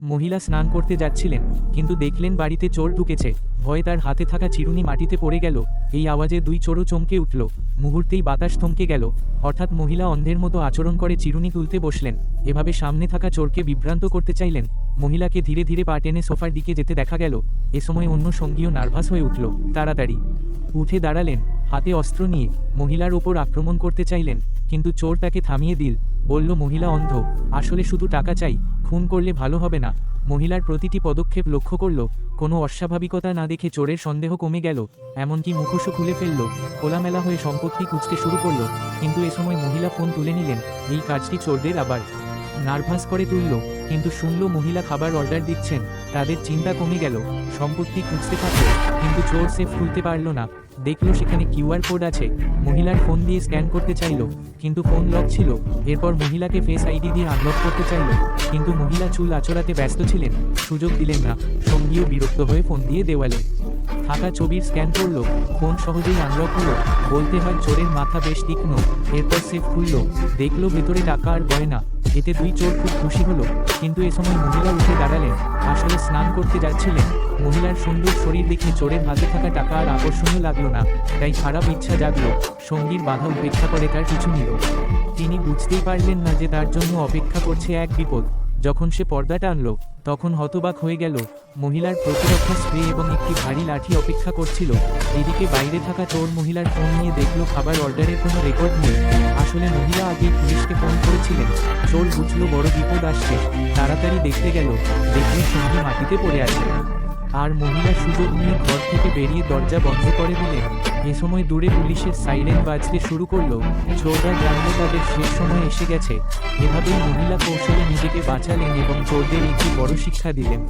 মহিলা স্নান করতে যাচ্ছিলেন, কিন্তু দেখলেন বাড়িতে চোর ঢুকেছে। ভয়ে তার হাতে থাকা চিরুনি মাটিতে পড়ে গেল। এই আওয়াজে দুই চোরও চমকে উঠল। মুহূর্তেই বাতাস থমকে গেল। হঠাৎ মহিলা অন্ধের মতো আচরণ করে চিরুনি তুলতে বসলেন। এভাবে সামনে থাকা চোরকে বিভ্রান্ত করতে চাইলেন। মহিলাকে ধীরে ধীরে পা টেনে সোফার দিকে যেতে দেখা গেল। এ সময় অন্য সঙ্গীও নার্ভাস হয়ে উঠল। তাড়াতাড়ি উঠে দাঁড়ালেন, হাতে অস্ত্র নিয়ে মহিলার ওপর আক্রমণ করতে চাইলেন, কিন্তু চোর তাকে থামিয়ে দিল। বলল, মহিলা অন্ধ, আসলে শুধু টাকা চাই, খুন করলে ভালো হবে না। মহিলার প্রতিটি পদক্ষেপ লক্ষ্য করল। কোনো অস্বাভাবিকতা না দেখে চোরের সন্দেহ কমে গেল। এমনকি মুখোশও খুলে ফেলল। খোলামেলা হয়ে সম্পত্তি খুঁজতে শুরু করল। কিন্তু এ সময় মহিলা ফোন তুলে নিলেন। এই কাজটি চোরদের আবার নার্ভাস করে তুলল। কিন্তু শুনল মহিলা খাবার অর্ডার দিচ্ছেন। তাদের চিন্তা কমে গেল। সম্পত্তি খুঁজতে থাকলো, কিন্তু চোর সেফ খুলতে পারল না। দেখলো সেখানে কিউআর কোড আছে। মহিলার ফোন দিয়ে স্ক্যান করতে চাইল, কিন্তু ফোন লক ছিল। এরপর মহিলাকে ফেস আইডি দিয়ে আনলক করতে চাইল, কিন্তু মহিলা চুল আঁচড়াতে ব্যস্ত ছিলেন। সুযোগ দিলেন না। সঙ্গীও বিরক্ত হয়ে ফোন দিয়ে দেওয়ালে থাকা ছবির স্ক্যান করল। ফোন সহজেই আনলক হলো। বলতে হয় চোরের মাথা বেশ তীক্ষ্ণ। এরপর সেফ খুলল, দেখলো ভেতরে টাকা আর গয়না। এতে দুই চোর খুব খুশি হলো। কিন্তু এ সময় মহিলা উঠে দাঁড়ালেন। আসলে স্নান করতে যাচ্ছিলেন। মহিলার সুন্দর শরীর দেখে চোরের হাতে থাকা টাকা আর আকর্ষণীয় লাগলো না। তাই খারাপ ইচ্ছা জাগলো। সঙ্গীর বাধা উপেক্ষা করে তার পিছু নিল। তিনি বুঝতেই পারলেন না যে তার জন্য অপেক্ষা করছে এক বিপদ। যখন সে পর্দা টানল, তখন হতবাক হয়ে গেল। মহিলার প্রতিরক্ষা স্প্রে এবং একটি ভারী লাঠি অপেক্ষা করছিল। এদিকে বাইরে থাকা চোর মহিলার ফোন নিয়ে দেখলো খাবার অর্ডারের কোনো রেকর্ড নেই। আসলে মহিলা আগেই পুলিশকে ফোন করেছিলেন। চোর বুঝলো বড় বিপদ আসছে। তাড়াতাড়ি দেখতে গেল। দেখলে সঙ্গী মাটিতে পড়ে আছে। আর মহিলা সুযোগ নিয়ে ঘর থেকে বেরিয়ে দরজা বন্ধ করে দিলেন। এ সময় দূরে পুলিশের সাইরেন বাজতে শুরু করলো। চোররা জানলো তাদের শেষ সময় এসে গেছে। এভাবেই মহিলা কৌশলে নিজেকে বাঁচালেন এবং চোরদের একটি বড় শিক্ষা দিলেন।